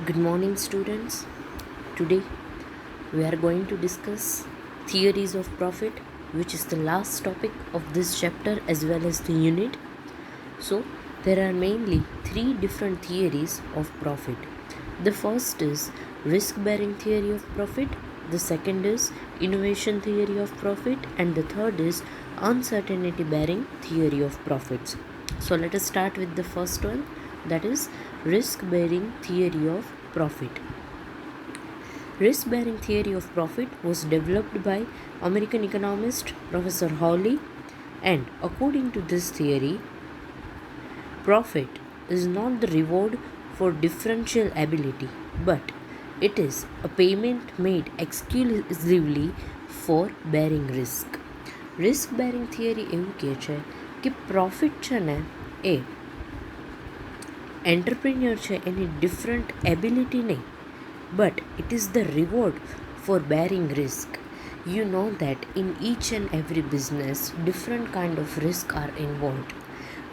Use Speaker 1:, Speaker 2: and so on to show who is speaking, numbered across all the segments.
Speaker 1: Good morning, students. Today we are going to discuss theories of profit, which is the last topic of this chapter as well as the unit. So, there are mainly three different theories of profit. The first is risk bearing theory of profit, the second is innovation theory of profit, and the third is uncertainty bearing theory of profits. So, let us start with the first one, that is risk bearing theory of profit. Risk bearing theory of profit was developed by American economist Professor Hawley, and according to this theory, profit is not the reward for differential ability, but it is a payment made exclusively for bearing risk. Risk bearing theory એવું કહે છે કે profit છે ને એ entrepreneur છે એની different ability નહીં, but it is the reward for bearing risk. You know that in each and every business different kind of risk are involved.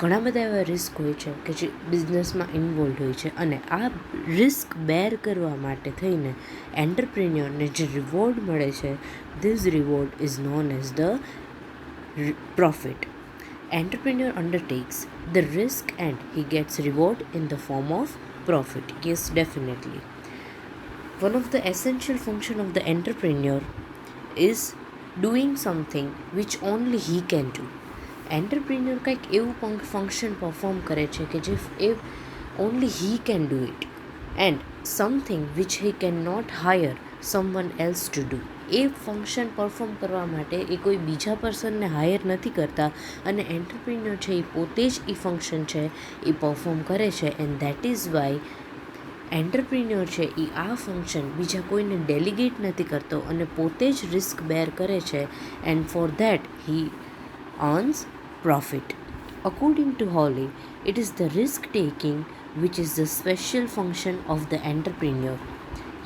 Speaker 1: ઘણા બધા એવા રિસ્ક હોય છે કે જે બિઝનેસમાં ઇન્વોલ્વ હોય છે, અને આ રિસ્ક બેર કરવા માટે થઈને એન્ટરપ્રિન્યોરને જે રિવોર્ડ મળે છે, this reward is known as the profit. Entrepreneur undertakes the risk and he gets reward in the form of profit. Yes, definitely. One of the essential function of the entrepreneur is doing something which only he can do. Entrepreneur કંઈક એવું function perform કરે છે કે જે only he can do it, and something which he cannot hire someone else to do. A function perform કરવા માટે એ કોઈ બીજા પર્સનને હાયર નથી કરતા, અને એન્ટરપ્રિન્યોર છે એ પોતે જ એ ફંક્શન છે એ પરફોર્મ કરે છે, and that is Y entrepreneur છે એ આ ફંક્શન બીજા કોઈને ડેલિગેટ નથી કરતો અને પોતે જ રિસ્ક બેર કરે છે, and for that he earns profit. According to Hawley, it is the risk taking which is the special function of the entrepreneur.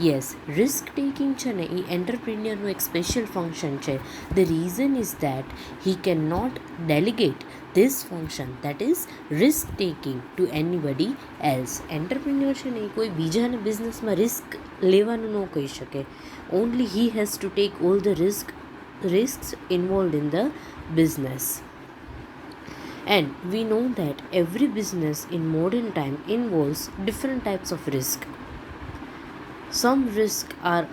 Speaker 1: Yes, risk taking છે ને એ એન્ટરપ્રિન્યોરનું એક સ્પેશિયલ ફંક્શન છે. The reason is that he cannot delegate this function, that is risk taking, to anybody else. Entrepreneur છે ને એ કોઈ બીજાને બિઝનેસમાં risk લેવાનું ન કહી શકે. Only he has to take all the risks involved in the business. And we know that every business in modern time involves different types of risk. Some risks are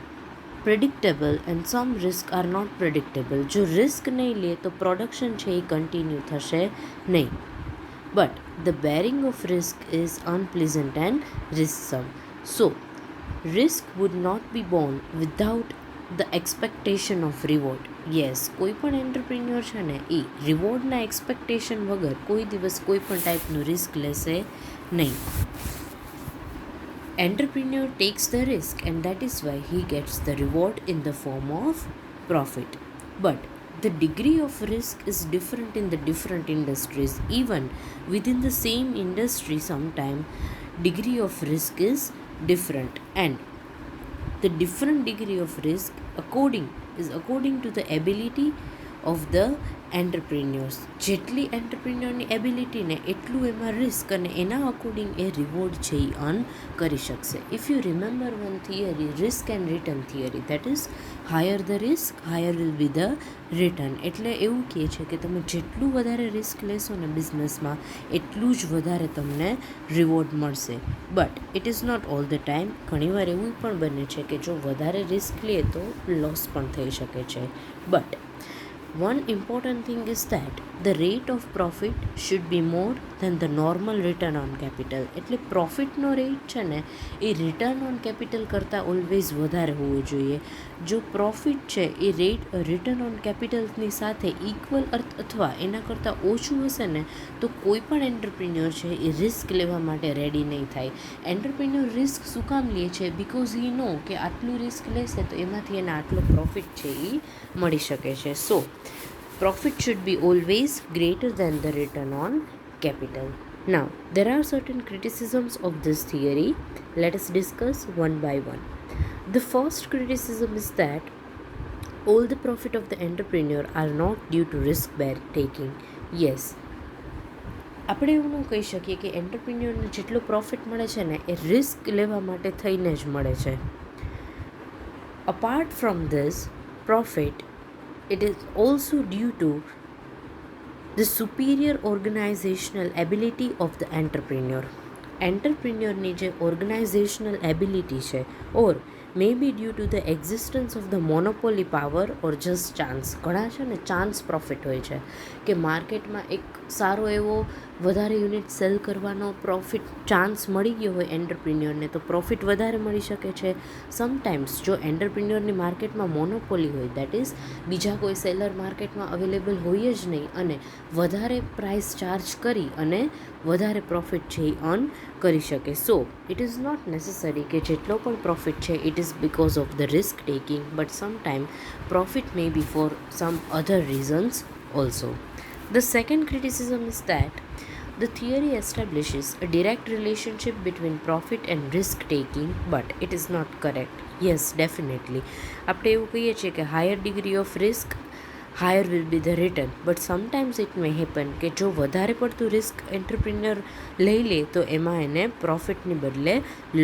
Speaker 1: predictable and some risks are not predictable. જો risk નહીં લે તો production છે એ continue થશે નહીં. But the bearing of risk is unpleasant and risksome. So, risk would not be borne without the expectation of reward. Yes, કોઈ પણ entrepreneur છે ને એ રિવોર્ડના એક્સપેક્ટેશન વગર કોઈ દિવસ કોઈ પણ ટાઈપનું રિસ્ક લેશે નહીં. Entrepreneur takes the risk, and that is why he gets the reward in the form of profit. But the degree of risk is different in the different industries. Even within the same industry, sometimes degree of risk is different, and the different degree of risk according to the ability of the entrepreneurs. જેટલી એન્ટરપ્રિન્યોરની ability ને એટલું એમાં risk, અને એના according એ reward છે એ earn કરી શકશે. If you remember one theory, risk and return theory, that is higher the risk higher will be the return. એટલે એવું કહે છે કે તમે જેટલું વધારે રિસ્ક લેશો ને બિઝનેસમાં એટલું જ વધારે તમને રિવોર્ડ મળશે. But it is not all the time. ઘણીવાર એવું પણ બને છે કે જો વધારે રિસ્ક લે તો લોસ પણ થઈ શકે છે. But one important thing is that the rate of profit should be more than the normal return on capital. એટલે પ્રોફિટનો રેટ છે ને એ રિટર્ન ઓન કેપિટલ કરતાં ઓલવેઝ વધારે હોવો જોઈએ. જો પ્રોફિટ છે એ રિટર્ન ઓન કેપિટલની સાથે ઇક્વલ અથવા એના કરતાં ઓછું હશે ને તો કોઈ પણ એન્ટરપ્રિન્યોર છે એ રિસ્ક લેવા માટે રેડી નહીં થાય. એન્ટરપ્રિન્યોર રિસ્ક શું કામ લે છે? બિકોઝ હી નો કે આટલું રિસ્ક લેશે તો એમાંથી એને આટલો પ્રોફિટ છે એ મળી શકે છે. સો profit should be always greater than the return on capital. Now, there are certain criticisms of this theory. Let us discuss one by one. The first criticism is that all the profit of the entrepreneur are not due to risk taking. Yes, આપણે એવું ન કહી શકીએ કે એન્ટરપ્રિન્યોરને જેટલો profit મળે છે ને એ રિસ્ક લેવા માટે થઈને જ મળે છે. Apart from this profit, it is also due to the superior organizational ability of the entrepreneur. એન્ટરપ્રિન્યોરની જે ઓર્ગેનાઇઝેશનલ એબિલિટી છે or may be due to the existence of the monopoly power or just chance. ઘણા છે ને chance profit હોય છે કે માર્કેટમાં એક સારો એવો વધારે યુનિટ સેલ કરવાનો પ્રોફિટ ચાન્સ મળી ગયો હોય એન્ટરપ્રિન્યોરને તો પ્રોફિટ વધારે મળી શકે છે. સમટાઈમ્સ જો એન્ટરપ્રિન્યોરની માર્કેટમાં મોનોપોલી હોય, દેટ ઇઝ બીજા કોઈ સેલર માર્કેટમાં અવેલેબલ હોય જ નહીં અને વધારે પ્રાઇસ ચાર્જ કરી અને વધારે પ્રોફિટ છે એ અર્ન કરી શકે. So it is not necessary કે જેટલો પણ પ્રોફિટ છે it is because of the risk taking, but sometime profit may be for some other reasons also. The second criticism is that the theory establishes a direct relationship between profit and risk taking, but it is not correct. Yes, definitely. આપણે એવું કહીએ છીએ કે higher degree of risk higher will be the return, but sometimes it may happen કે જો વધારે પડતું risk entrepreneur લઈ લે તો એમાં એને પ્રોફિટની બદલે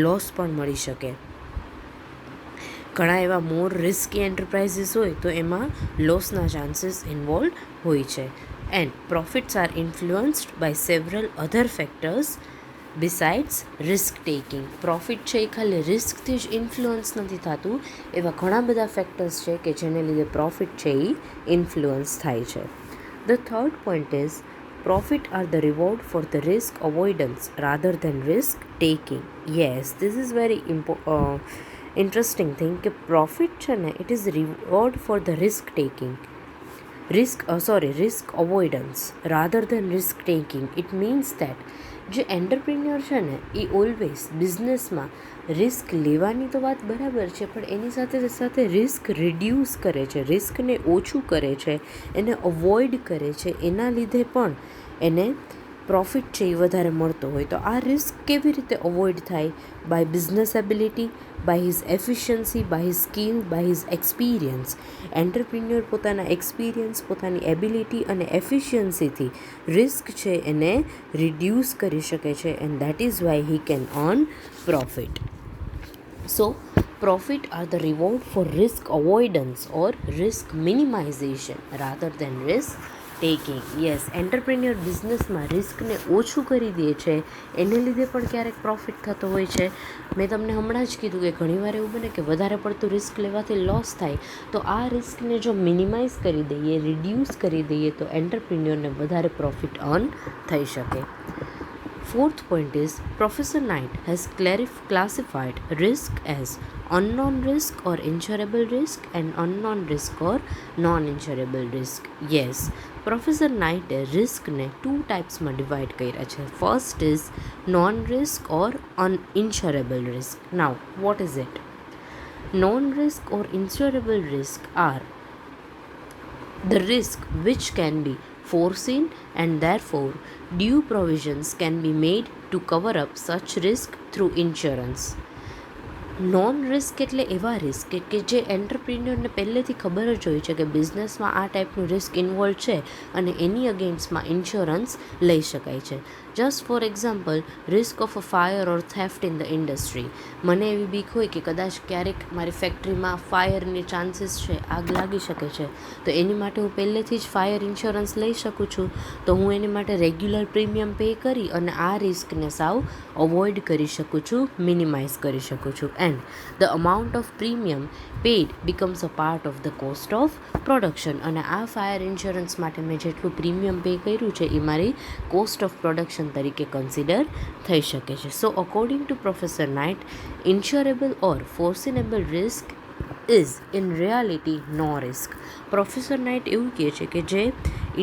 Speaker 1: લોસ પણ મળી શકે. ઘણા એવા મોર રિસ્કી એન્ટરપ્રાઇઝીસ હોય તો એમાં લોસના ચાન્સીસ ઇન્વોલ્વ હોય છે. And profits are influenced by several other factors besides risk taking. Profit છે એ ખાલી રિસ્કથી જ ઇન્ફ્લુઅન્સ નથી થતું, એવા ઘણા બધા ફેક્ટર્સ છે કે જેને લીધે પ્રોફિટ છે એ ઇન્ફ્લુઅન્સ થાય છે. The third point is profit are the reward for the risk avoidance rather than risk taking. Yes, this is very interesting thing કે પ્રોફિટ છે ને it is reward for the risk taking. risk avoidance rather than risk taking. It means that જે entrepreneur છે ને એ always બિઝનેસમાં risk લેવાની તો વાત બરાબર છે પણ એની સાથે સાથે રિસ્ક રિડ્યુસ કરે છે, રિસ્કને ઓછું કરે છે, એને અવોઇડ કરે છે, એના લીધે પણ એને પ્રોફિટ છે એ વધારે મળતો હોય. તો આ રિસ્ક કેવી રીતે અવોઇડ થાય? By business ability, by his efficiency, by his skill, by his experience. Entrepreneur પોતાના એક્સપિરિયન્સ, પોતાની એબિલિટી અને એફિશિયન્સીથી રિસ્ક છે એને રિડ્યુસ કરી શકે છે and that is why he can earn profit. So profit are the reward for risk avoidance or risk minimization rather than risk taking. Yes, entrepreneur બિઝનેસમાં રિસ્કને ઓછું કરી દે છે એને લીધે પણ ક્યારેક પ્રોફિટ થતો હોય છે. મેં તમને હમણાં જ કીધું કે ઘણીવાર એવું બને કે વધારે પડતું રિસ્ક લેવાથી લોસ થાય, તો આ રિસ્કને જો મિનિમાઇઝ કરી દઈએ, રિડ્યુસ કરી દઈએ તો એન્ટરપ્રિન્યોરને વધારે પ્રોફિટ અર્ન થઈ શકે. Fourth point is Professor Knight has classified risk as unknown risk or insurable risk and unknown risk or non-insurable risk. Yes, Professor Knight રિસ્કને ટુ ટાઈપ્સમાં ડિવાઈડ કર્યા છે. First is known risk or uninsurable risk. Now, what is it? Non-risk or insurable risk are the risk which can be foreseen and therefore due provisions can be made to cover up such risk through insurance. Non risk એટલે એવા risk કે જે એન્ટરપ્રિન્યોરને પહેલેથી ખબર જ હોય છે કે બિઝનેસમાં આ ટાઈપનું રિસ્ક ઇન્વોલ્વ છે અને એની અગેન્સ્ટમાં ઇન્સ્યોરન્સ લઈ શકાય છે. Just for example, risk of a fire or theft in the industry. મને એવી બીક હોય કે કદાચ ક્યારેક મારી ફેક્ટરીમાં ફાયરની ચાન્સીસ છે, આગ લાગી શકે છે, તો એની માટે હું પહેલેથી જ ફાયર ઇન્સ્યોરન્સ લઈ શકું છું. તો હું એની માટે રેગ્યુલર પ્રીમિયમ પે કરી અને આ રિસ્કને સાવ અવોઇડ કરી શકું છું, મિનિમાઇઝ કરી શકું છું. And the amount of premium paid becomes a part of the cost of production. અને આ ફાયર ઇન્સ્યોરન્સ માટે મેં જેટલું પ્રીમિયમ પે કર્યું છે એ મારી કોસ્ટ ઓફ પ્રોડક્શન તરીકે કન્સિડર થઈ શકે છે. So according to professor Knight, insurable or foreseeable risk is in reality no risk. Professor Knight એવું કહે છે કે જે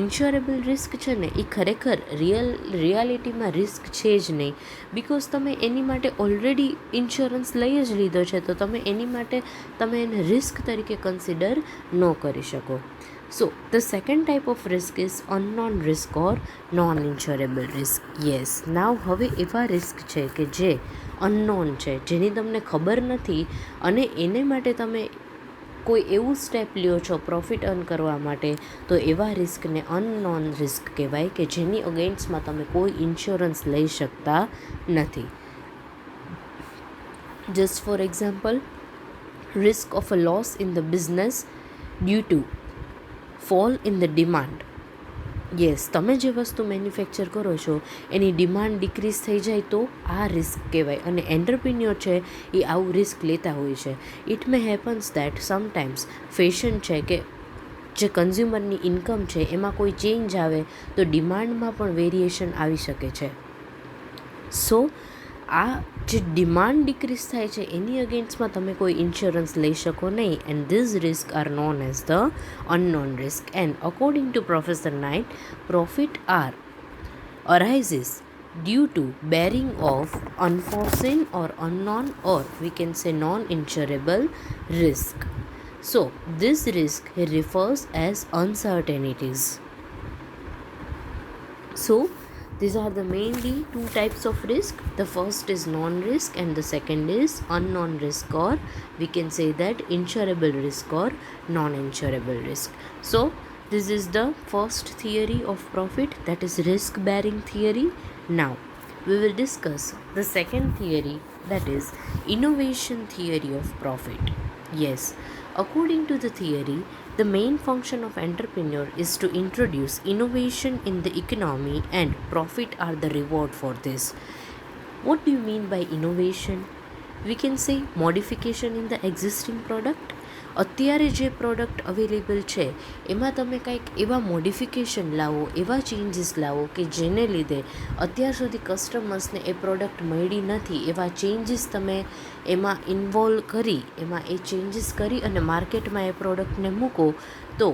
Speaker 1: ઇન્સ્યોરેબલ રિસ્ક છે ને એ ખરેખર રિયાલિટીમાં રિસ્ક છે જ નહીં, બિકોઝ તમે એની માટે ઓલરેડી ઇન્સ્યોરન્સ લઈ જ લીધો છે, તો તમે એની માટે તમે એને રિસ્ક તરીકે કન્સિડર ન કરી શકો. So the second type of risk is unknown risk or non insurable risk. Yes, now હવે એવા રિસ્ક છે કે જે અનનોન છે, જેની તમને ખબર નથી અને એને માટે તમે કોઈ એવું સ્ટેપ લ્યો છો પ્રોફિટ અર્ન કરવા માટે, તો એવા રિસ્કને અનનોન રિસ્ક કહેવાય કે જેની અગેન્સ્ટમાં તમે કોઈ ઇન્સ્યોરન્સ લઈ શકતા નથી. Just for example, risk of a loss in the business due to fall in the demand. Yes, તમે જે વસ્તુ મેન્યુફેક્ચર કરો છો એની ડિમાન્ડ ડિક્રીઝ થઈ જાય તો આ રિસ્ક કહેવાય. અને એન્ટરપ્રિન્યોર છે એ આવું રિસ્ક લેતા હોય છે. It may happens that sometimes fashion છે કે જે કન્ઝ્યુમરની ઇન્કમ છે એમાં કોઈ ચેન્જ આવે તો ડિમાન્ડમાં પણ વેરિએશન આવી શકે છે. સો આ જે ડિમાન્ડ ડિક્રીઝ થાય છે એની અગેન્સ્ટમાં તમે કોઈ ઇન્સ્યોરન્સ લઈ શકો નહીં. And these risk are known as the unknown risk. And according to professor Knight, profit are arises due to bearing of unforeseen or unknown, or we can say non-insurable risk. So this risk refers as uncertainties. So these are the mainly two types of risk. The first is non-risk and the second is unknown risk, or we can say that insurable risk or non-insurable risk. So this is the first theory of profit, that is risk bearing theory. Now we will discuss the second theory, that is innovation theory of profit. Yes, according to the theory, the main function of entrepreneur is to introduce innovation in the economy and profit are the reward for this. What do you mean by innovation? We can say modification in the existing product. અત્યારે જે product available છે એમાં તમે કંઈક એવા modification લાવો, એવા changes લાવો કે જેને લીધે અત્યાર સુધી કસ્ટમર્સને એ પ્રોડક્ટ મળી નથી, એવા ચેન્જીસ તમે એમાં ઇન્વોલ્વ કરી, એમાં એ ચેન્જીસ કરી અને માર્કેટમાં એ પ્રોડક્ટને મૂકો તો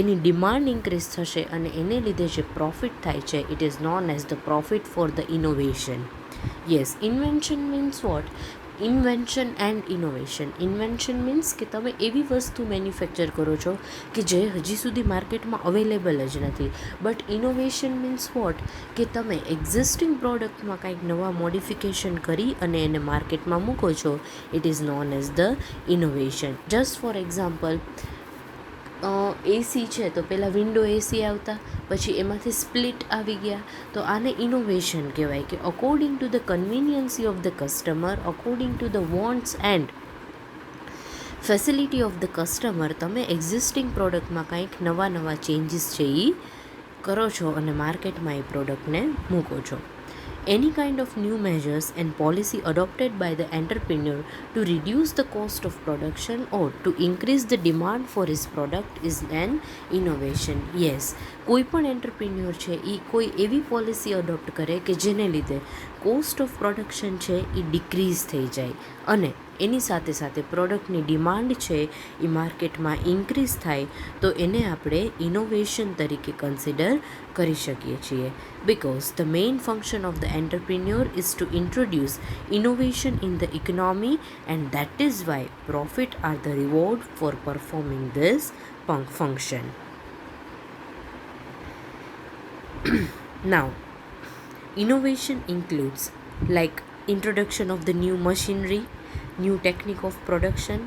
Speaker 1: એની ડિમાન્ડ ઇન્ક્રીઝ થશે અને એને લીધે જે પ્રોફિટ થાય છે it is known as the profit for the innovation. Yes, invention means what? Invention and innovation. Invention means કે તમે એવી વસ્તુ મેન્યુફેક્ચર કરો છો કે જે હજી સુધી માર્કેટમાં અવેલેબલ જ નથી. But innovation means what? કે તમે એક્ઝિસ્ટિંગ પ્રોડક્ટમાં કંઈક નવા મોડિફિકેશન કરી અને એને માર્કેટમાં મૂકો છો. It is known as the innovation. Just for example, AC છે તો પહેલાં વિન્ડો એસી આવતા, પછી એમાંથી સ્પ્લિટ આવી ગયા, તો આને ઇનોવેશન કહેવાય કે according to the convenience of the customer, according to the wants and facility of the customer તમે એક્ઝિસ્ટિંગ પ્રોડક્ટમાં કંઈક નવા ચેન્જીસ છે એ કરો છો અને માર્કેટમાં એ પ્રોડક્ટને મૂકો છો. Any kind of new measures and policy adopted by the entrepreneur to reduce the cost of production or to increase the demand for his product is an innovation. Yes, કોઈ પણ એન્ટરપ્રિન્યોર છે એ કોઈ એવી પોલિસી અડોપ્ટ કરે કે જેને લીધે cost of production છે એ ડિક્રીઝ થઈ જાય અને એની સાથે સાથે પ્રોડક્ટની ડિમાન્ડ છે એ માર્કેટમાં ઇન્ક્રીઝ થાય, તો એને આપણે ઇનોવેશન તરીકે કન્સિડર કરી શકીએ છીએ. Because the main function of the entrepreneur is to introduce innovation in the economy, and that is why profit are the reward for performing this function. Now, innovation includes like introduction of the new machinery, new technique of production,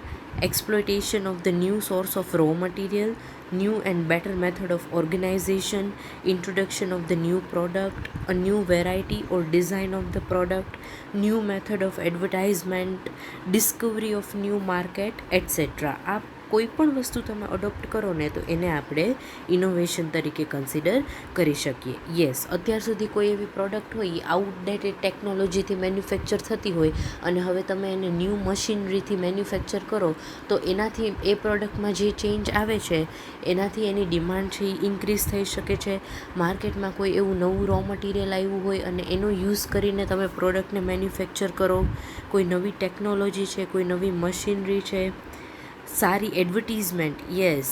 Speaker 1: exploitation of the new source of raw material, new and better method of organization, introduction of the new product, a new variety or design of the product, new method of advertisement, discovery of new market, etc. આ કોઈ પણ વસ્તુ તમે adopt કરો ને તો એને આપણે ઇનોવેશન તરીકે કન્સિડર કરી શકીએ. યસ, અત્યાર સુધી કોઈ એવી પ્રોડક્ટ હોય એ આઉટડેટેડ ટેકનોલોજીથી મેન્યુફેક્ચર થતી હોય અને હવે તમે એને ન્યૂ મશીનરીથી મેન્યુફેક્ચર કરો તો એનાથી એ પ્રોડક્ટમાં જે ચેન્જ આવે છે એનાથી એની ડિમાન્ડ છે એ ઇન્ક્રીઝ થઈ શકે છે. માર્કેટમાં કોઈ એવું નવું રો મટીરિયલ આવ્યું હોય અને એનો યુઝ કરીને તમે પ્રોડક્ટને મેન્યુફેક્ચર કરો, કોઈ નવી ટેકનોલોજી છે, કોઈ નવી મશીનરી છે, સારી advertisement, yes,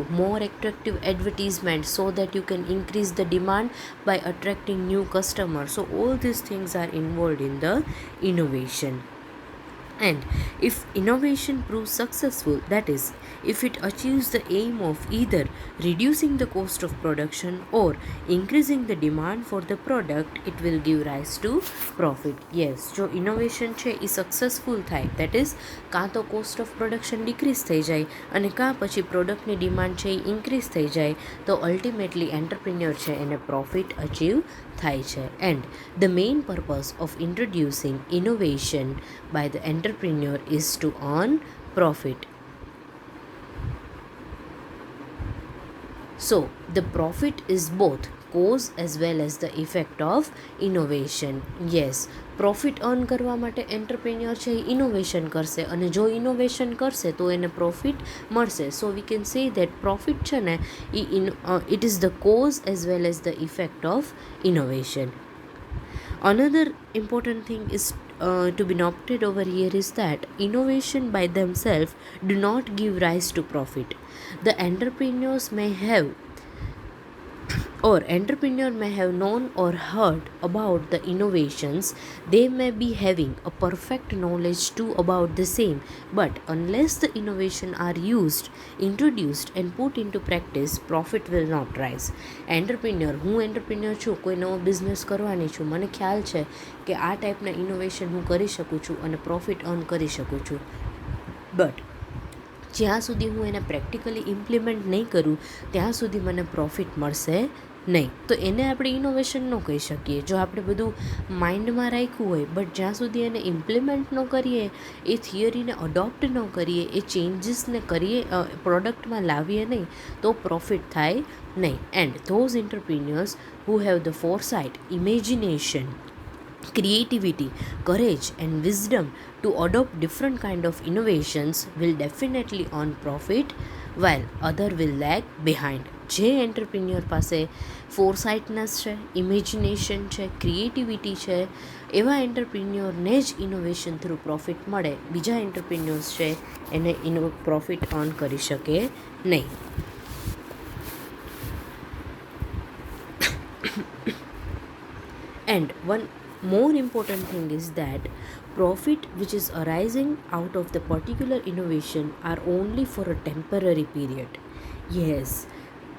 Speaker 1: more attractive advertisement so that you can increase the demand by attracting new customers. So all these things are involved in the innovation. And if innovation proves successful, that is, if it achieves the aim of either reducing the cost of production or increasing the demand for the product, it will give rise to profit. Yes, જો innovation છે એ successful થાય, that is કાં તો cost of production decrease થઈ જાય અને કાં પછી પ્રોડક્ટની ડિમાન્ડ છે એ ઇન્ક્રીઝ થઈ જાય, તો અલ્ટિમેટલી એન્ટરપ્રિન્યોર છે એને પ્રોફિટ અચીવ થાય છે. And the main purpose of ઇન્ટ્રોડ્યુસિંગ innovation by the entrepreneur is to earn profit. So the profit is both cause as well as the effect of innovation. Yes, profit earn કરવા માટે entrepreneur છે એ innovation કરશે, અને જો innovation કરશે તો એને profit મળશે. So we can say that profit છે ને it is the cause as well as the effect of innovation. Another important thing is to be noted over here is that innovation by themselves do not give rise to profit. The entrepreneurs may have or entrepreneur may have known or heard about the innovations, they may be having a perfect knowledge too about the same, but unless the innovation are used, introduced and put into practice, profit will not rise. Entrepreneur, હું entrepreneur છું, કોઈ નવો business કરવાની છું, મને ખ્યાલ છે કે આ ટાઈપના ઇનોવેશન હું કરી શકું છું અને પ્રોફિટ અર્ન કરી શકું છું, બટ જ્યાં સુધી હું એને પ્રેક્ટિકલી ઇમ્પ્લિમેન્ટ નહીં કરું ત્યાં સુધી મને પ્રોફિટ મળશે નહીં. તો એને આપણે ઇનોવેશન ન કહી શકીએ. જો આપણે બધું માઇન્ડમાં રાખ્યું હોય બટ જ્યાં સુધી એને ઇમ્પ્લિમેન્ટ ન કરીએ, એ થિયરીને અડોપ્ટ ન કરીએ, એ ચેન્જીસને કરીએ, પ્રોડક્ટમાં લાવીએ નહીં, તો પ્રોફિટ થાય નહીં. And those entrepreneurs who have the foresight, imagination, creativity, courage and wisdom to adopt different kind of innovations will definitely earn profit while other will lag behind. જે એન્ટરપ્રિન્યોર પાસે ફોરસાઇટનેસ છે, ઇમેજિનેશન છે, ક્રિએટિવિટી છે, એવા એન્ટરપ્રિન્યોરને જ innovation through profit મળે. બીજા entrepreneurs છે એને પ્રોફિટ અર્ન કરી શકે નહીં. And one more important thing is that profit which is arising out of the particular innovation are only for a temporary period. Yes,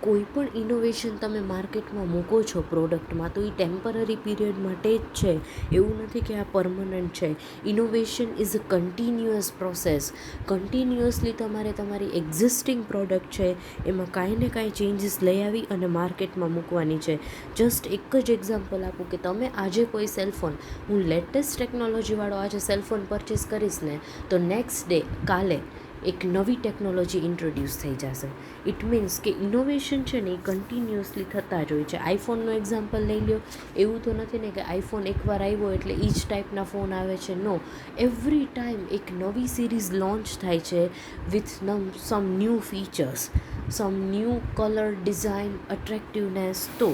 Speaker 1: કોઈ પણ ઇનોવેશન તમે માર્કેટમાં મૂકો છો પ્રોડક્ટમાં, તો એ ટેમ્પરરી પીરિયડ માટે જ છે, એવું નથી કે આ પરમનન્ટ છે. Innovation is a continuous process. Continuously તમારે તમારી એક્ઝિસ્ટિંગ પ્રોડક્ટ છે એમાં કાંઈ ને કાંઈ ચેન્જીસ લઈ આવી અને માર્કેટમાં મૂકવાની છે. જસ્ટ એક જ એક્ઝામ્પલ આપું કે તમે આજે કોઈ સેલફોન, હું લેટેસ્ટ ટેકનોલોજીવાળો આજે સેલફોન પરચેસ કરીશ ને, તો નેક્સ્ટ ડે કાલે એક નવી ટેકનોલોજી ઇન્ટ્રોડ્યુસ થઈ જશે. ઇટ મીન્સ કે ઇનોવેશન છે ને એ કન્ટિન્યુઅસલી થતા જ હોય છે. આઈફોનનો એક્ઝામ્પલ લઈ લો, એવું તો નથી ને કે આઈફોન એકવાર આવ્યો એટલે એ જ ટાઈપના ફોન આવે છે. નો, એવરી ટાઈમ એક નવી સિરીઝ લોન્ચ થાય છે with some new features, some new colour, design, attractiveness. તો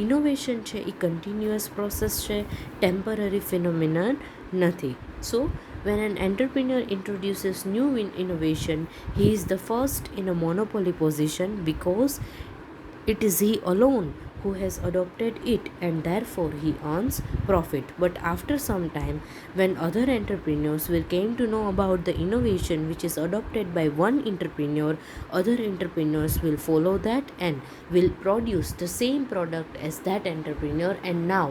Speaker 1: ઇનોવેશન છે એ કન્ટિન્યુઅસ પ્રોસેસ છે, ટેમ્પરરી ફિનોમિનન નથી. So when an entrepreneur introduces new innovation, he is the first in a monopoly position because it is he alone who has adopted it and therefore he earns profit. But after some time, when other entrepreneurs will came to know about the innovation which is adopted by one entrepreneur, other entrepreneurs will follow that and will produce the same product as that entrepreneur. And now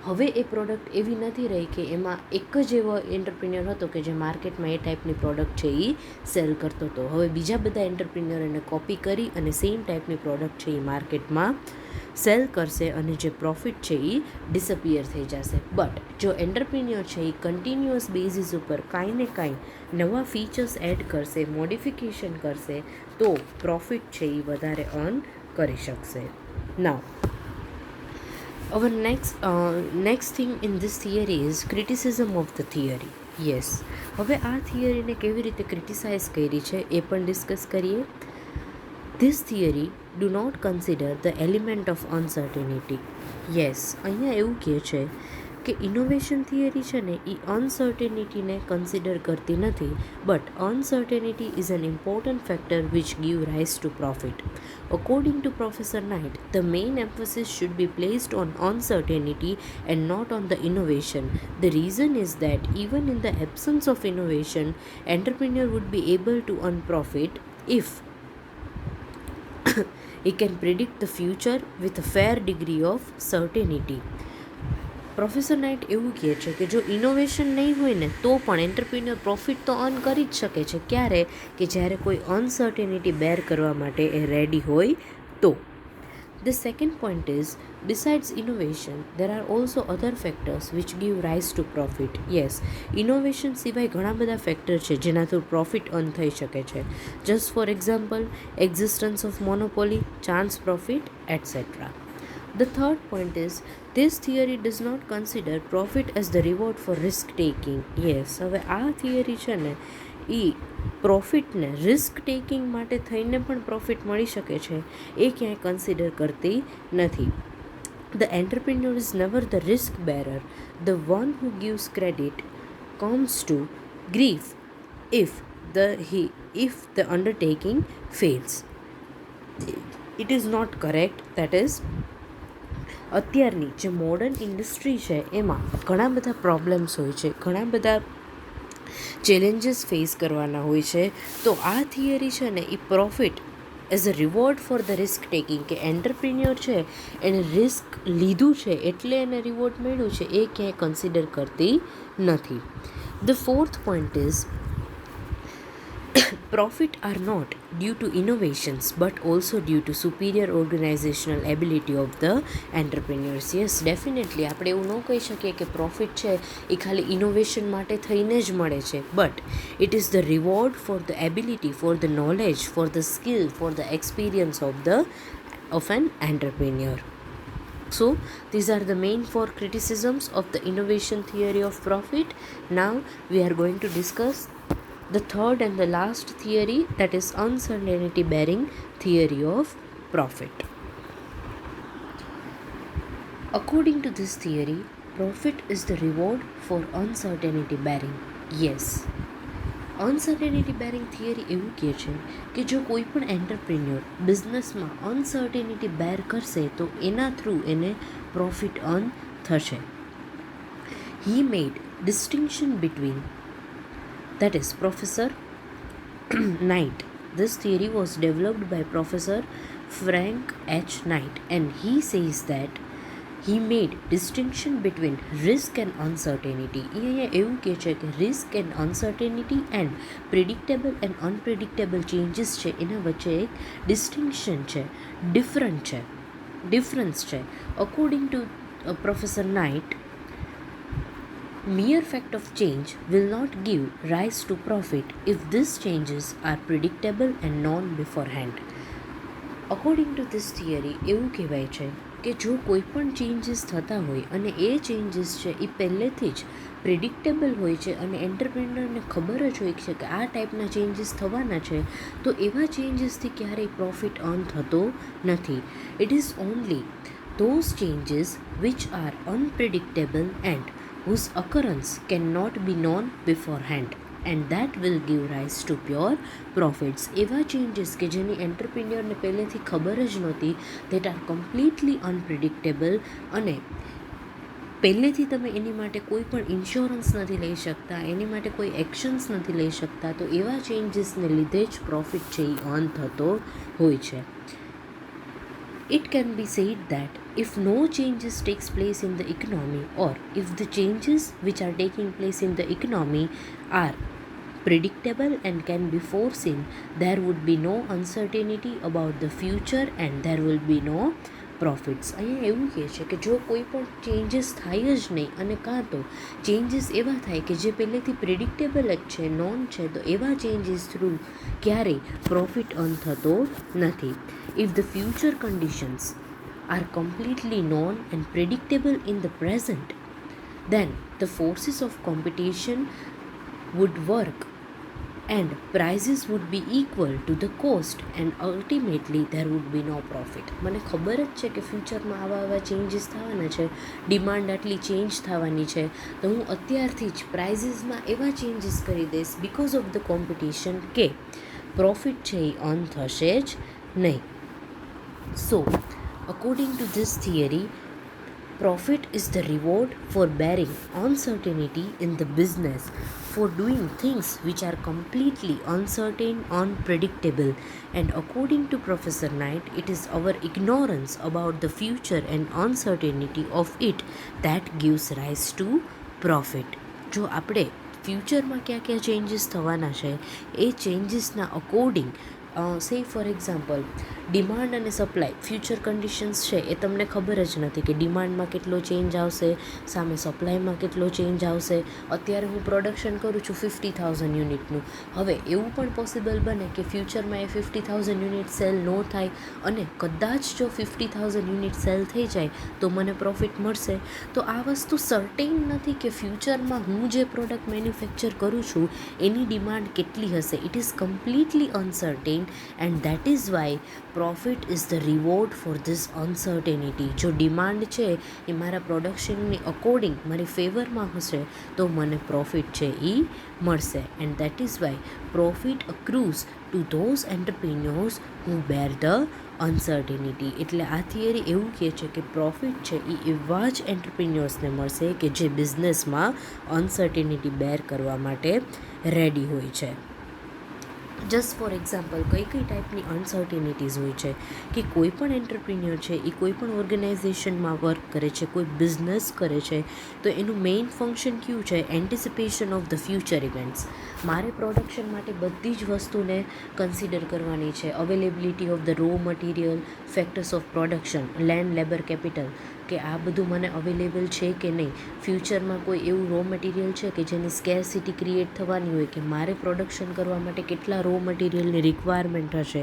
Speaker 1: હવે એ product એવી નથી રહી કે એમાં એક જ એવો entrepreneur હતો કે જે માર્કેટમાં એ ટાઈપની પ્રોડક્ટ છે એ સેલ કરતો હતો. હવે બીજા બધા એન્ટરપ્રિન્યોર એને કોપી કરી અને સેમ ટાઈપની પ્રોડક્ટ છે એ માર્કેટમાં સેલ કરશે અને જે પ્રોફિટ છે એ ડિસઅપિયર થઈ જશે. બટ જો એન્ટરપ્રિન્યોર છે એ કન્ટિન્યુઅસ બેઝિસ ઉપર કાંઈ ને કાંઈ નવા ફીચર્સ એડ કરશે, મોડિફિકેશન કરશે, તો પ્રોફિટ છે એ વધારે અર્ન કરી શકશે. નાઉ our next thing in this theory is criticism of the theory. Yes, હવે આ થિયરીને કેવી રીતે ક્રિટિસાઇઝ કરી છે એ પણ ડિસ્કસ કરીએ. This theory do not consider the element of uncertainty. Yes, અહીંયા એવું કહે છે કે ઇનોવેશન થિયરી છે ને એ અનસર્ટેનિટીને કન્સિડર કરતી નથી, but uncertainty is an important factor which give rise to profit. According to Professor Knight, the main emphasis should be placed on uncertainty and not on the innovation. The reason is that even in the absence of innovation, entrepreneur would be able to earn profit if he can predict the future with a fair degree of certainty. Professor Knight એવું કહે છે કે જો innovation નહીં હોય ને તો પણ એન્ટરપ્રિન્યોર પ્રોફિટ તો અર્ન કરી જ શકે છે. ક્યારે? કે જ્યારે કોઈ અનસર્ટેનિટી બેર કરવા માટે એ રેડી હોય તો. The second point is, besides innovation, there are also other factors which give rise to profit. Yes, innovation સિવાય ઘણા બધા ફેક્ટર છે જેના થ્રુ પ્રોફિટ અર્ન થઈ શકે છે. Just for example, existence of monopoly, chance profit, etc. The third point is, this theory does not consider profit as the reward for risk taking. Yes, હવે આ થિયરી છે ને એ પ્રોફિટને risk taking માટે થઈને પણ પ્રોફિટ મળી શકે છે એ ક્યાંય કન્સિડર કરતી નથી. The entrepreneur is never the risk bearer. The one who gives credit comes to grief if the undertaking fails. It is not correct. That is, અત્યારની જે મોડર્ન ઇન્ડસ્ટ્રી છે એમાં ઘણા બધા પ્રોબ્લેમ્સ હોય છે, ઘણા બધા ચેલેન્જીસ ફેસ કરવાના હોય છે. તો આ થિયરી છે ને એ profit as a reward for the risk taking, કે એન્ટરપ્રિન્યોર છે એને રિસ્ક લીધું છે એટલે એને રિવોર્ડ મળ્યું છે, એ ક્યાંય કન્સિડર કરતી નથી. The fourth point is, profit are not due to innovations but also due to superior organizational ability of the entrepreneurs. Yes, definitely આપણે એવું ન કહી શકીએ કે પ્રોફિટ છે એ ખાલી ઇનોવેશન માટે થઈને જ મળે છે, but it is the reward for the ability, for the knowledge, for the skill, for the experience of an entrepreneur. So these are the main four criticisms of the innovation theory of profit. Now we are going to discuss the third and the last theory, that is uncertainty bearing theory of profit. According to this theory, profit is the reward for uncertainty bearing. Yes, uncertainty bearing theory એવું કહે છે કે જો કોઈ પણ entrepreneur બિઝનેસમાં uncertainty બેર કરશે તો એના થ્રુ એને પ્રોફિટ અર્ન થશે. He made distinction between, that is Professor Knight. This theory was developed by Professor Frank H. Knight, and he says that he made distinction between risk and uncertainty. એ એવું કહે છે કે risk and uncertainty and predictable and unpredictable changes છે એના વચ્ચે એક distinction છે, difference છે. According to Professor Knight, mere fact of change will not give rise to profit if these changes are predictable and known beforehand. According to this theory, એવું કહેવાય છે કે જો કોઈ પણ ચેન્જીસ થતા હોય અને એ ચેન્જીસ છે એ પહેલેથી જ પ્રિડિક્ટેબલ હોય છે અને એન્ટરપ્રિન્યોરને ખબર જ હોય છે કે આ ટાઈપના ચેન્જીસ થવાના છે, તો એવા ચેન્જીસથી ક્યારેય પ્રોફિટ અર્ન થતો નથી. It is only those changes which are unpredictable and whose occurrence cannot be known beforehand, and that will give rise to pure profits. એવા ચેન્જીસ કે જેની એન્ટરપ્રિન્યોરને પહેલેથી ખબર જ નહોતી, that are completely unpredictable, અને પહેલેથી તમે એની માટે કોઈ પણ ઇન્સ્યોરન્સ નથી લઈ શકતા, એની માટે કોઈ એક્શન્સ નથી લઈ શકતા, તો એવા ચેન્જીસને લીધે જ પ્રોફિટ છે એ અર્ન થતો હોય છે. It can be said that if no changes takes place in the economy, or if the changes which are taking place in the economy are predictable and can be foreseen, there would be no uncertainty about the future and there will be no profits. અહીંયા એવું કહે છે કે જો કોઈ પણ changes થાય જ નહીં અને કાં તો ચેન્જીસ એવા થાય કે જે પહેલેથી પ્રિડિક્ટેબલ જ છે, નોન છે, તો એવા ચેન્જીસ થ્રુ ક્યારેય પ્રોફિટ અર્ન થતો નથી. If the future conditions are completely known and predictable in the present, then the forces of competition would work and prices would be equal to the cost and ultimately there would be no profit. મને ખબર જ છે કે ફ્યુચરમાં આવા changes થવાના છે, demand આટલી ચેન્જ થવાની છે, તો હું અત્યારથી જ પ્રાઇઝીસમાં એવા ચેન્જીસ કરી દઈશ બિકોઝ ઓફ ધ કોમ્પિટિશન કે પ્રોફિટ છે એ અર્ન થશે જ નહીં. So according to this theory, profit is the reward for bearing uncertainty in the business, for doing things which are completely uncertain, unpredictable. And according to Professor Knight, it is our ignorance about the future and uncertainty of it that gives rise to profit. જો આપણે ફ્યુચરમાં ક્યાં changes થવાના છે એ ચેન્જીસના according સે for example demand અને supply future conditions છે એ તમને ખબર જ નથી કે ડિમાન્ડમાં કેટલો ચેન્જ આવશે, સામે સપ્લાયમાં કેટલો ચેન્જ આવશે. અત્યારે હું પ્રોડક્શન કરું છું 50,000 યુનિટનું, હવે એવું પણ પોસિબલ બને કે ફ્યુચરમાં એ 50,000 યુનિટ સેલ ન થાય અને કદાચ જો 50,000 યુનિટ સેલ થઈ જાય તો મને પ્રોફિટ મળશે. તો આ વસ્તુ સર્ટેન નથી કે ફ્યુચરમાં હું જે પ્રોડક્ટ મેન્યુફેક્ચર કરું છું એની ડિમાન્ડ કેટલી હશે. It is completely uncertain and that is why profit is the reward for this uncertainty. જો ડિમાન્ડ છે એ મારા પ્રોડક્શનની અકોર્ડિંગ મારી ફેવરમાં હશે તો મને પ્રોફિટ છે એ મળશે. And that is why profit accrues to those entrepreneurs who bear the uncertainty. એટલે આ થિયરી એવું કહે છે કે પ્રોફિટ છે એ એવા જ એન્ટરપ્રિન્યોર્સને મળશે કે જે બિઝનેસમાં અનસર્ટેનિટી બેર કરવા માટે રેડી હોય છે. જસ્ટ ફોર એક્ઝામ્પલ કઈ ટાઈપની અનસર્ટેનિટીઝ હોય છે કે કોઈ પણ એન્ટરપ્રિન્યોર છે એ કોઈ પણ ઓર્ગેનાઇઝેશનમાં વર્ક કરે છે, કોઈ બિઝનેસ કરે છે, તો એનું મેઇન ફંક્શન કયું છે? Anticipation of the future events. મારે પ્રોડક્શન માટે બધી જ વસ્તુને કન્સિડર કરવાની છે. Availability of the raw material, factors of production, land, labour, capital, કે આ બધું મને અવેલેબલ છે કે નહીં. ફ્યુચરમાં કોઈ એવું રો મટીરિયલ છે કે જેની સ્કેરસિટી ક્રિએટ થવાની હોય કે મારે પ્રોડક્શન કરવા માટે કેટલા રો મટીરિયલની રિક્વાયરમેન્ટ હશે,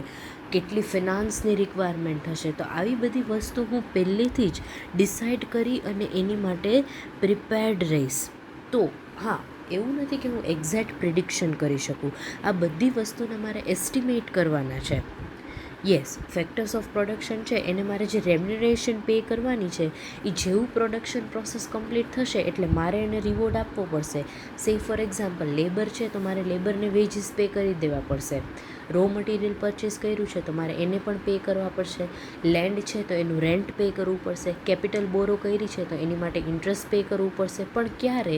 Speaker 1: કેટલી ફિનાન્સની રિક્વાયરમેન્ટ હશે. તો આવી બધી વસ્તુ હું પહેલેથી જ ડિસાઇડ કરી અને એની માટે પ્રિપેર્ડ રહીશ. તો હા, એવું નથી કે હું એક્ઝેક્ટ પ્રિડિક્શન કરી શકું. આ બધી વસ્તુને મારે એસ્ટિમેટ કરવાના છે. યસ, ફેક્ટર્સ ઓફ પ્રોડક્શન છે એને મારે જે રેમ્યુનરેશન પે કરવાની છે એ જેવું પ્રોડક્શન પ્રોસેસ કમ્પ્લીટ થશે એટલે મારે એને રિવોર્ડ આપવો પડશે. સે ફોર એક્ઝામ્પલ લેબર છે તો મારે લેબરને વેજીસ પે કરી દેવા પડશે. રો મટીરિયલ પરચેસ કર્યું છે તો મારે એને પણ પે કરવા પડશે. લેન્ડ છે તો એનું રેન્ટ પે કરવું પડશે. કેપિટલ બોરો કરી છે તો એની માટે ઇન્ટરેસ્ટ પે કરવું પડશે. પણ ક્યારે?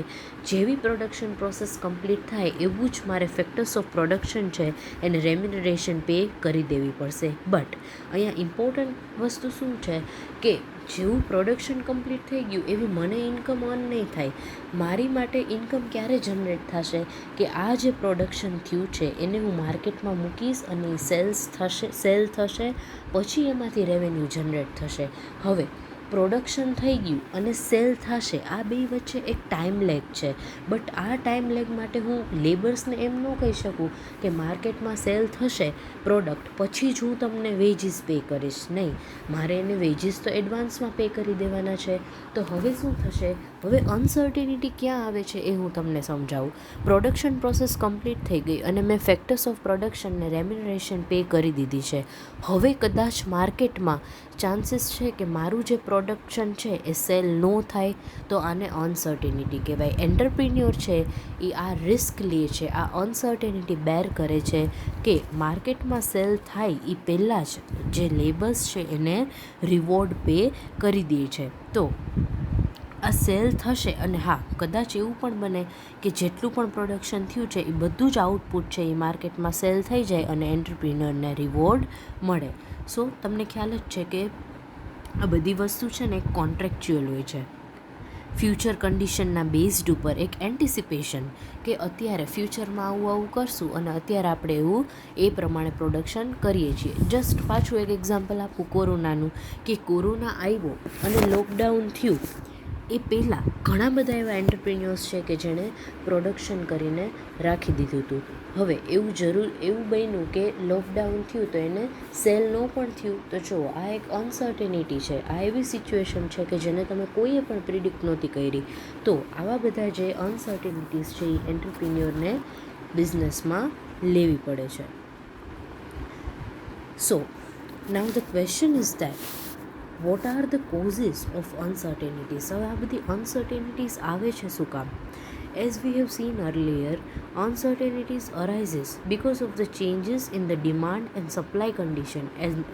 Speaker 1: જેવી પ્રોડક્શન પ્રોસેસ કમ્પ્લીટ થાય એવું જ મારે ફેક્ટર્સ ઓફ પ્રોડક્શન છે એને રેમ્યુનરેશન પે કરી દેવી પડશે. બટ અહીંયા ઇમ્પોર્ટન્ટ વસ્તુ શું છે કે જેવું પ્રોડક્શન કમ્પ્લીટ થઈ ગયું એવી મને ઇન્કમ અર્ન નહીં થાય. મારી માટે ઇન્કમ ક્યારે જનરેટ થશે કે આ જે પ્રોડક્શન થયું છે એને હું માર્કેટમાં મૂકીશ અને સેલ થશે, પછી એમાંથી રેવન્યુ જનરેટ થશે. હવે પ્રોડક્શન થઈ ગયું અને સેલ થશે, આ બે વચ્ચે એક ટાઈમ લેગ છે. બટ આ ટાઈમ લેગ માટે હું લેબર્સને એમ ન કહી શકું કે માર્કેટમાં સેલ થશે પ્રોડક્ટ પછી જ હું તમને વેજીસ પે કરીશ. નહીં, મારે એને વેજીસ તો એડવાન્સમાં પે કરી દેવાના છે. તો હવે શું થશે? હવે અનસર્ટેનિટી ક્યાં આવે છે એ હું તમને સમજાવું. પ્રોડક્શન પ્રોસેસ કમ્પ્લીટ થઈ ગઈ અને મેં ફેક્ટર્સ ઓફ પ્રોડક્શનને રેમ્યુનરેશન પે કરી દીધી છે. હવે કદાચ માર્કેટમાં ચાન્સીસ છે કે મારું જે પ્રોડક્શન છે એ સેલ ન થાય, તો આને અનસર્ટેનિટી કહેવાય. એન્ટરપ્રિન્યોર છે એ આ રિસ્ક લે છે, આ અનસર્ટેનિટી બેર કરે છે કે માર્કેટમાં સેલ થાય એ પહેલાં જ જે લેબર્સ છે એને રિવોર્ડ પે કરી દે છે. તો આ સેલ થશે અને હા, કદાચ એવું પણ બને કે જેટલું પણ પ્રોડક્શન થયું છે એ બધું જ આઉટપુટ છે એ માર્કેટમાં સેલ થઈ જાય અને એન્ટરપ્રિન્યોરને રિવોર્ડ મળે. સો તમને ખ્યાલ જ છે કે આ બધી વસ્તુ છે ને એક કોન્ટ્રેક્ચ્યુઅલ હોય છે. ફ્યુચર કન્ડિશનના બેઝડ ઉપર એક એન્ટિસિપેશન કે અત્યારે ફ્યુચરમાં આવું કરશું અને અત્યારે આપણે એવું એ પ્રમાણે પ્રોડક્શન કરીએ છીએ. જસ્ટ પાછું એક એક્ઝામ્પલ આપું કોરોનાનું, કે કોરોના આવ્યો અને લોકડાઉન થયું એ પહેલાં ઘણા બધા એવા એન્ટરપ્રિન્યોર્સ છે કે જેણે પ્રોડક્શન કરીને રાખી દીધું હતું. હવે એવું બન્યું કે લોકડાઉન થયું તો એને સેલ ન પણ થયું. તો જુઓ, આ એક અનસર્ટેનિટી છે. આ એવી સિચ્યુએશન છે કે જેને તમે કોઈએ પણ પ્રિડિક્ટ નહોતી કરી. તો આવા બધા જે અનસર્ટેનિટીઝ છે એ એન્ટરપ્રિન્યોરને બિઝનેસમાં લેવી પડે છે. So now the question is that what are the causes of uncertainties. હવે આ બધી અનસર્ટેનિટીઝ આવે છે શું કામ? As we have seen earlier, uncertainties arises because of the changes in the demand and supply condition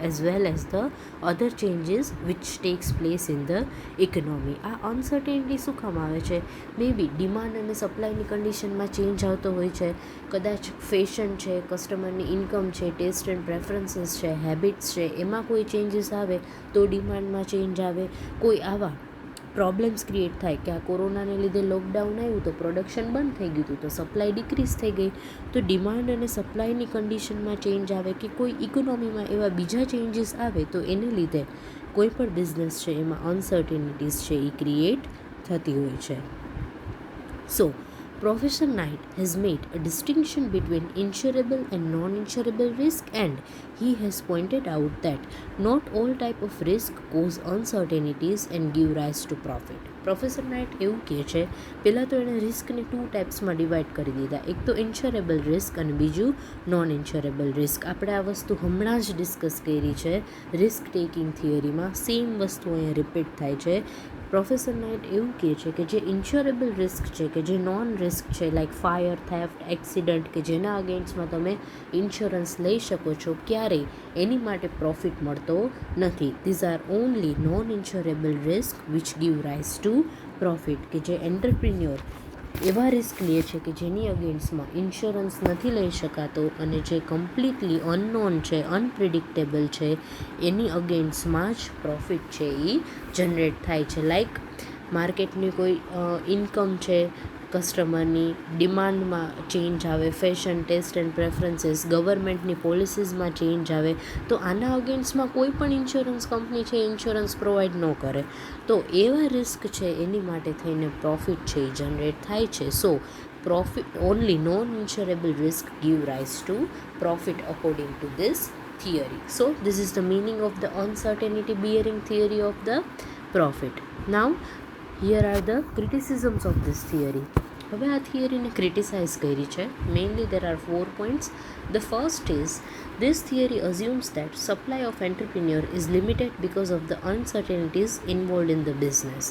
Speaker 1: as well as the other changes which takes place in the economy. આ uncertainty શું કામ આવે છે? મે બી ડિમાન્ડ અને સપ્લાયની કન્ડિશનમાં change આવતો હોય છે, કદાચ ફેશન છે, કસ્ટમરની ઇન્કમ છે, ટેસ્ટ એન્ડ પ્રેફરન્સીસ છે, હેબિટ્સ છે, એમાં કોઈ ચેન્જીસ આવે તો ડિમાન્ડમાં ચેન્જ આવે. કોઈ આવા પ્રોબ્લેમ્સ ક્રિએટ થાય કે આ કોરોનાને લીધે લોકડાઉન આવ્યું તો પ્રોડક્શન બંધ થઈ ગયું હતું, તો સપ્લાય ડિક્રીઝ થઈ ગઈ, તો ડિમાન્ડ અને સપ્લાયની કન્ડિશનમાં ચેન્જ આવે કે કોઈ ઇકોનોમીમાં એવા બીજા ચેન્જીસ આવે તો એને લીધે કોઈ પણ બિઝનેસ છે એમાં અનસર્ટેનિટીઝ છે એ ક્રિએટ થતી હોય છે. સો Professor Knight has made a distinction between insurable and non-insurable risk, and he has pointed out that not all type of risk cause uncertainties and give rise to profit. Professor Knight એવું કહે છે, પહેલાં તો એણે રિસ્કને 2 ટાઈપ્સમાં divide કરી દીધા. એક તો ઇન્શ્યોરેબલ રિસ્ક અને બીજું નોન ઇન્શ્યોરેબલ રિસ્ક. આપણે આ વસ્તુ હમણાં જ ડિસ્કસ કરી છે રિસ્ક ટેકિંગ થિયરીમાં. સેમ વસ્તુ અહીંયા રિપીટ થાય છે. પ્રોફેસર નાઇટ એવું કહે છે કે જે ઇન્શ્યોરેબલ રિસ્ક છે, કે જે નોન રિસ્ક છે, લાઈક ફાયર, થેફ્ટ, એક્સિડન્ટ, કે જેના અગેન્સ્ટમાં તમે ઇન્સ્યોરન્સ લઈ શકો છો, ક્યારેય એની માટે પ્રોફિટ મળતો નથી. These are only non insurable risk which give rise to profit. કે જે એન્ટરપ્રિન્યોર એવા રિસ્ક લે છે કે જેની અગેન્સ્ટમાં ઇન્સ્યોરન્સ નથી લઈ શકાતો અને જે કમ્પ્લીટલી અનનોન છે, અનપ્રિડિક્ટેબલ છે, એની અગેન્સ્ટમાં જ પ્રોફિટ છે એ જનરેટ થાય છે. લાઈક માર્કેટની કોઈ ઇન્કમ છે, કસ્ટમરની ડિમાન્ડમાં ચેન્જ આવે, ફેશન, ટેસ્ટ એન્ડ પ્રેફરન્સીસ, ગવર્મેન્ટની પોલિસીઝમાં ચેન્જ આવે, તો આના અગેન્સ્ટમાં કોઈ પણ ઇન્સ્યોરન્સ કંપની છે ઇન્સ્યોરન્સ પ્રોવાઈડ ન કરે, તો એવા રિસ્ક છે એની માટે થઈને પ્રોફિટ છે એ જનરેટ થાય છે. So profit only non insurable risk give rise to profit according to this theory. So this is the meaning of the uncertainty bearing theory of the profit. Now here are the criticisms of this theory. હવે આ થિયરીને criticise કરી છે. Mainly there are 4 points. The first is this theory assumes that supply of entrepreneur is limited because of the uncertainties involved in the business.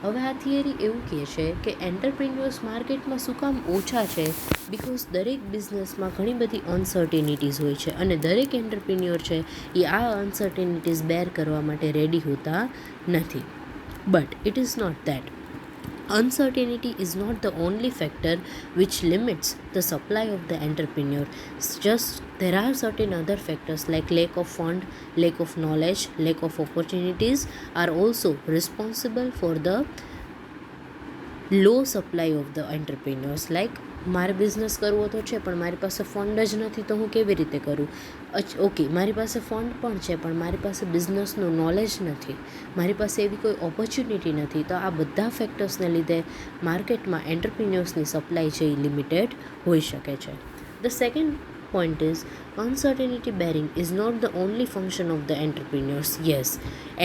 Speaker 1: હવે આ theory એવું કહે છે કે એન્ટરપ્રિન્યોર્સ માર્કેટમાં શું કામ ઓછા છે? બિકોઝ દરેક બિઝનેસમાં ઘણી બધી અનસર્ટેનિટીઝ હોય છે અને દરેક એન્ટરપ્રિન્યોર છે એ આ અનસર્ટેનિટીઝ બેર કરવા માટે રેડી હોતા નથી. But it is not that. Uncertainty is not the only factor which limits the supply of the entrepreneur. Just there are certain other factors like lack of fund, lack of knowledge, lack of opportunities are also responsible for the low supply of the entrepreneurs. Like મારે business કરવો તો છે પણ મારી પાસે fund જ નથી તો હું કેવી રીતે કરું? ઓકે, મારી પાસે ફંડ પણ છે પણ મારી પાસે બિઝનેસનું નોલેજ નથી, મારી પાસે એવી કોઈ ઓપોર્ચ્યુનિટી નથી, તો આ બધા ફેક્ટર્સને લીધે માર્કેટમાં એન્ટરપ્રિન્યોર્સની સપ્લાય છે એ લિમિટેડ હોઈ શકે છે. The second point is uncertainty bearing is not the only function of the entrepreneurs. Yes,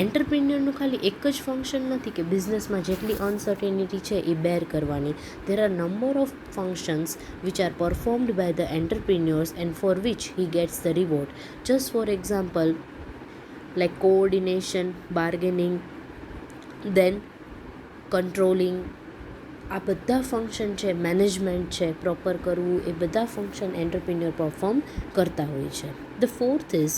Speaker 1: એન્ટરપ્રિન્યોરનું ખાલી એક જ ફંક્શન નથી કે બિઝનેસમાં જેટલી અનસર્ટેનિટી છે એ બેર કરવાની. there are number of functions which are performed by the entrepreneurs and for which he gets the reward. Just for example, like coordination, bargaining, then controlling, આ બધા ફંક્શન છે, મેનેજમેન્ટ છે પ્રોપર કરવું, એ બધા ફંક્શન એન્ટરપ્રિન્યોર પરફોર્મ કરતા હોય છે. The fourth is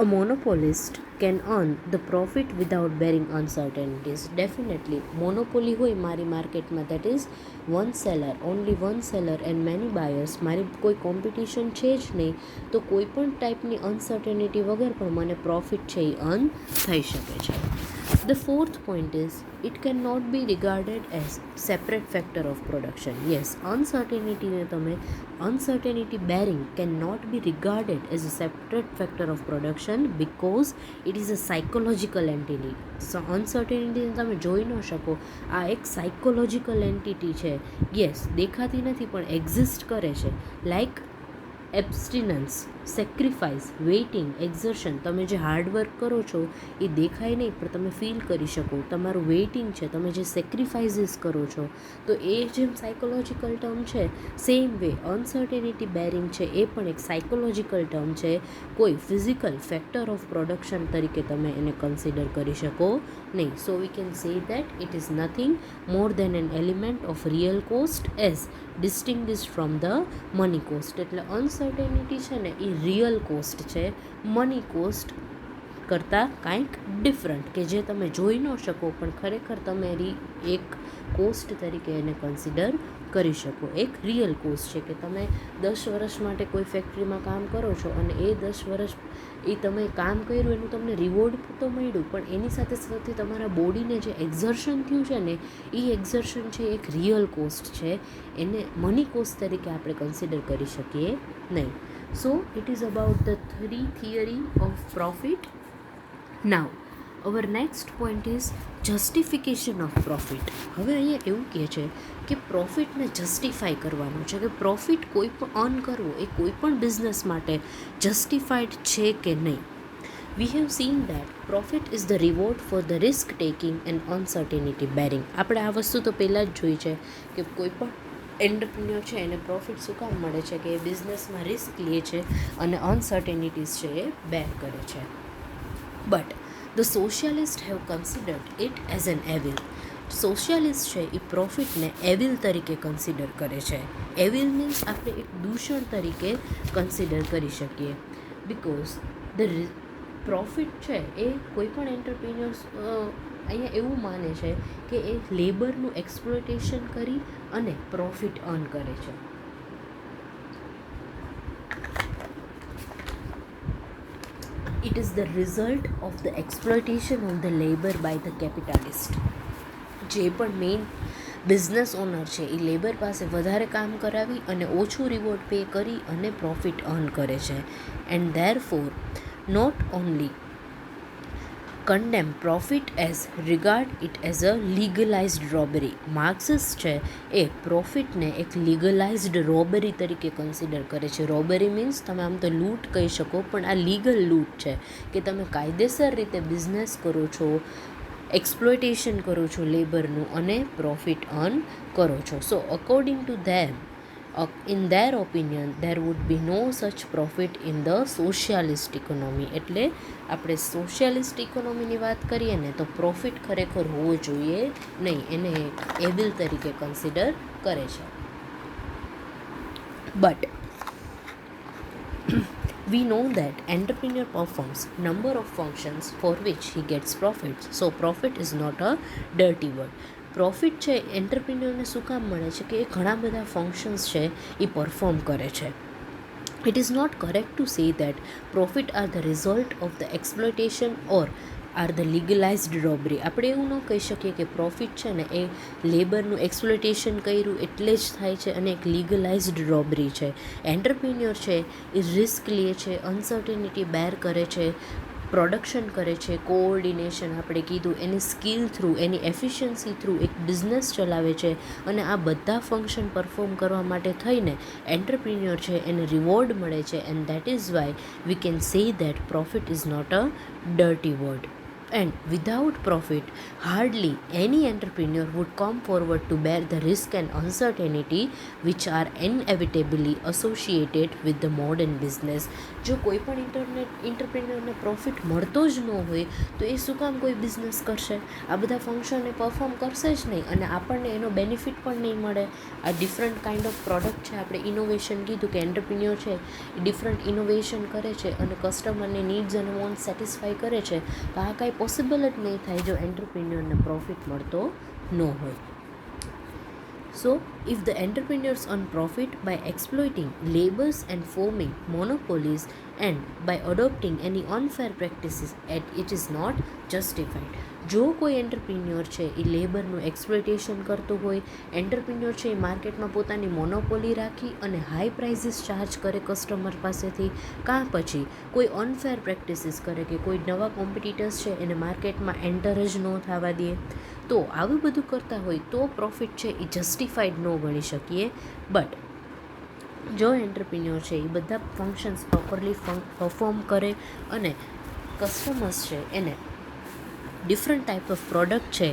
Speaker 1: a monopolist can earn the profit without bearing uncertainties. Definitely monopoly હોય મારી માર્કેટમાં, that is one seller, only one seller and many buyers, મારી કોઈ કોમ્પિટિશન છે જ નહીં, તો કોઈ પણ ટાઈપની અનસર્ટેનિટી વગર પણ મને પ્રોફિટ છે એ અર્ન થઈ શકે છે. The fourth point is it cannot be regarded as separate factor of production. Yes, uncertainty bearing cannot be regarded as a separate factor of production because it is a psychological entity. So uncertainty તમે જોઈ ન શકો, આ એક psychological entity છે. Yes, દેખાતી નથી પણ એક્ઝિસ્ટ કરે છે. લાઈક એબ્સ્ટિનન્સ, સેક્રિફાઈસ, વેઇટિંગ, એક્ઝર્શન, તમે જે હાર્ડવર્ક કરો છો એ દેખાય નહીં પણ તમે ફીલ કરી શકો, તમારું વેઇટિંગ છે, તમે જે સેક્રિફાઇસીસ કરો છો, તો એ જેમ સાયકોલોજીકલ ટર્મ છે, સેમ વે અનસર્ટેનિટી બેરિંગ છે એ પણ એક સાયકોલોજીકલ ટર્મ છે. કોઈ ફિઝિકલ ફેક્ટર ઓફ પ્રોડક્શન તરીકે તમે એને કન્સિડર કરી શકો નહીં. So we can say that it is nothing more than an element of real cost as distinguished from the money cost. એટલે અનસર્ટેનિટી છે ને એ રિયલ કોસ્ટ છે, મની કોસ્ટ કરતાં કાંઈક ડિફરન્ટ, કે જે તમે જોઈ ન શકો પણ ખરેખર તમે એક કોસ્ટ તરીકે એને કન્સિડર કરી શકો. એક રિયલ કોસ્ટ છે કે તમે 10 વર્ષ માટે કોઈ ફેક્ટરીમાં કામ કરો છો અને એ 10 વર્ષ એ તમે કામ કર્યું એનું તમને રિવોર્ડ તો મળ્યું, પણ એની સાથે સાથે તમારા બોડીને જે એક્ઝર્શન થયું છે ને એ એક્ઝર્શન છે એક રિયલ કોસ્ટ છે, એને મની કોસ્ટ તરીકે આપણે કન્સિડર કરી શકીએ નહીં. સો it is about the 3 theory of profit. Now our next point is justification of profit. હવે અહીંયા એવું કહે છે કે પ્રોફિટને જસ્ટિફાઈ કરવાનું છે, કે પ્રોફિટ કોઈ પણ અર્ન કરવો એ કોઈ પણ બિઝનેસ માટે જસ્ટિફાઈડ છે કે નહીં. We have seen that profit is the reward for the risk taking and uncertainty bearing. આપણે આ વસ્તુ તો પહેલાં જ જોઈ છે કે કોઈ પણ એન્ટરપ્રિન્યોર છે એને પ્રોફિટ શું કામ મળે છે કે એ બિઝનેસમાં રિસ્ક લે છે અને અનસર્ટેનિટીઝ છે એ બેર કરે છે. But the socialist have considered it as an evil. Socialist છે એ પ્રોફિટને એવિલ તરીકે કન્સિડર કરે છે. એવિલ મીન્સ આપણે એક દૂષણ તરીકે કન્સિડર કરી શકીએ, બિકોઝ ધ પ્રોફિટ છે એ કોઈ પણ એન્ટરપ્રિન્યોર્સ અહીંયા એવું માને છે કે એ લેબરનું એક્સપ્લોટેશન કરી અને પ્રોફિટ અર્ન કરે છે. It is the result of the exploitation of the labor by the capitalist. જે પણ મેઇન બિઝનેસ ઓનર છે એ લેબર પાસે વધારે કામ કરાવી અને ઓછું રિવોર્ડ પે કરી અને પ્રોફિટ અર્ન કરે છે. And therefore not only condemn profit as regard it as a legalized robbery. Marxist છે એ પ્રોફિટને એક લીગલાઇઝડ રોબરી તરીકે કન્સિડર કરે છે. રોબરી મીન્સ તમે આમ તો લૂંટ કહી શકો, પણ આ લીગલ લૂંટ છે કે તમે કાયદેસર રીતે બિઝનેસ કરો છો, એક્સપ્લોઇટેશન કરો છો લેબરનું અને પ્રોફિટ અર્ન કરો છો. So according to them, in their opinion there would be no such profit in the socialist economy. એટલે આપણે સોશિયાલિસ્ટ ઇકોનોમીની વાત કરીએ ને તો પ્રોફિટ ખરેખર હોવો જોઈએ નહીં, એને એવિલ તરીકે કન્સિડર કરે છે. But we know that entrepreneur performs number of functions for which he gets profits. So profit is not a dirty word. Profit છે એન્ટરપ્રિન્યોરને શું કામ મળે છે કે એ ઘણા બધા ફંક્શન્સ છે એ પરફોર્મ કરે છે. It is not correct to say that profit are the result of the exploitation or are the legalized robbery. આપણે એવું ન કહી શકીએ કે પ્રોફિટ છે ને એ લેબરનું એક્સપ્લોટેશન કર્યું એટલે જ થાય છે અને એક લીગલાઇઝડ રોબરી છે. એન્ટરપ્રિન્યોર છે એ રિસ્ક લે છે, અનસર્ટેનિટી બેર કરે છે, પ્રોડક્શન કરે છે, કોઓર્ડિનેશન આપણે કીધું, એની સ્કિલ થ્રુ, એની એફિશિયન્સી થ્રુ એક બિઝનેસ ચલાવે છે અને આ બધા ફંક્શન પરફોર્મ કરવા માટે થઈને એન્ટરપ્રિન્યોર છે એને રિવોર્ડ મળે છે. And that is why we can say that profit is not a dirty word. And without profit, hardly any entrepreneur would come forward to bear the risk and uncertainty which are inevitably associated with the modern business. જો કોઈ પણ એન્ટરપ્રિન્યોરને profit મળતો જ ન હોય તો એ શું કામ કોઈ બિઝનેસ કરશે? આ બધા ફંક્શન એ પરફોર્મ કરશે જ નહીં અને આપણને એનો બેનિફિટ પણ નહીં મળે. આ ડિફરન્ટ કાઇન્ડ ઓફ પ્રોડક્ટ છે, આપણે ઇનોવેશન કીધું કે એન્ટરપ્રિન્યોર છે એ ડિફરન્ટ ઇનોવેશન કરે છે અને કસ્ટમરની નીડ્સ અને વોન્ટ સેટિસ્ફાઈ કરે છે. તો આ કાંઈ પોસિબલ જ નહીં થાય જો એન્ટરપ્રિન્યોરને પ્રોફિટ મળતો ન હોય. So, if the entrepreneurs earn profit by exploiting labors and forming monopolies and by adopting any unfair practices, it is not justified. જો કોઈ એન્ટરપ્રિન્યોર છે એ લેબરનું એક્સપ્લોટેશન કરતો હોય, એન્ટરપ્રિન્યોર છે એ માર્કેટમાં પોતાની મોનોપોલી રાખી અને હાઈ પ્રાઇઝીસ ચાર્જ કરે કસ્ટમર પાસેથી, કાં પછી કોઈ અનફેર પ્રેક્ટિસીસ કરે કે કોઈ નવા કોમ્પિટિટર્સ છે એને માર્કેટમાં એન્ટર જ ન થવા દે, તો આવું બધું કરતા હોય તો પ્રોફિટ છે એ જસ્ટિફાઈડ ન ગણી શકીએ. બટ જો એન્ટરપ્રિન્યોર છે એ બધા ફંક્શન્સ પ્રોપરલી પરફોર્મ કરે અને કસ્ટમર્સ છે એને ડિફરન્ટ ટાઈપ ઓફ પ્રોડક્ટ છે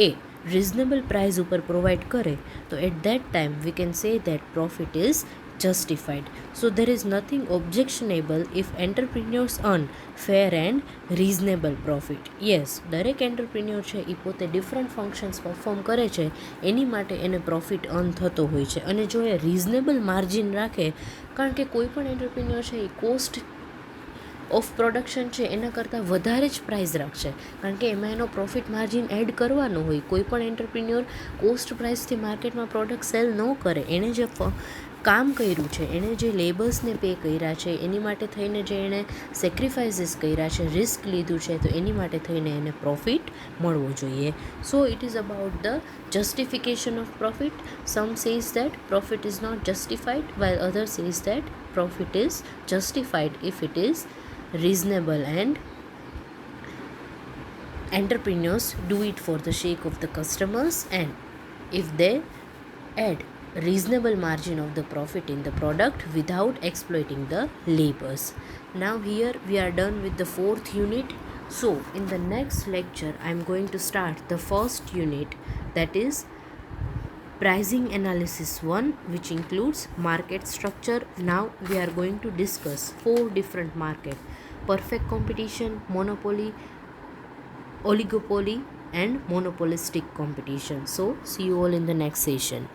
Speaker 1: એ રિઝનેબલ પ્રાઇસ ઉપર પ્રોવાઈડ કરે તો at that time we can say that profit is justified. So there is nothing objectionable if entrepreneurs earn fair and reasonable profit. Yes, દરેક entrepreneur છે એ પોતે different functions perform કરે છે એની માટે એને પ્રોફિટ અર્ન થતો હોય છે. અને જો એ રિઝનેબલ માર્જિન રાખે, કારણ કે કોઈ પણ એન્ટરપ્રિન્યોર છે એ કોસ્ટ ઓફ પ્રોડક્શન છે એના કરતાં વધારે જ પ્રાઇસ રાખશે, કારણ કે એમાં એનો પ્રોફિટ માર્જિન એડ કરવાનો હોય. કોઈ પણ એન્ટરપ્રિન્યોર કોસ્ટ પ્રાઇસથી માર્કેટમાં પ્રોડક્ટ સેલ ન કરે. એણે જે કામ કર્યું છે, એણે જે લેબર્સને પે કર્યા છે, એની માટે થઈને જે એણે સેક્રિફાઇસીસ કર્યા છે, રિસ્ક લીધું છે, તો એની માટે થઈને એને પ્રોફિટ મળવો જોઈએ. So it is about the justification of profit. Some says that profit is not justified, while other says that profit is justified if it is reasonable and entrepreneurs do it for the sake of the customers, and if they add reasonable margin of the profit in the product without exploiting the labors. Now here we are done with the 4th unit. So in the next lecture I am going to start the first unit, that is pricing analysis 1, which includes market structure. Now we are going to discuss 4 different market: perfect competition, monopoly, oligopoly and monopolistic competition. So see you all in the next session.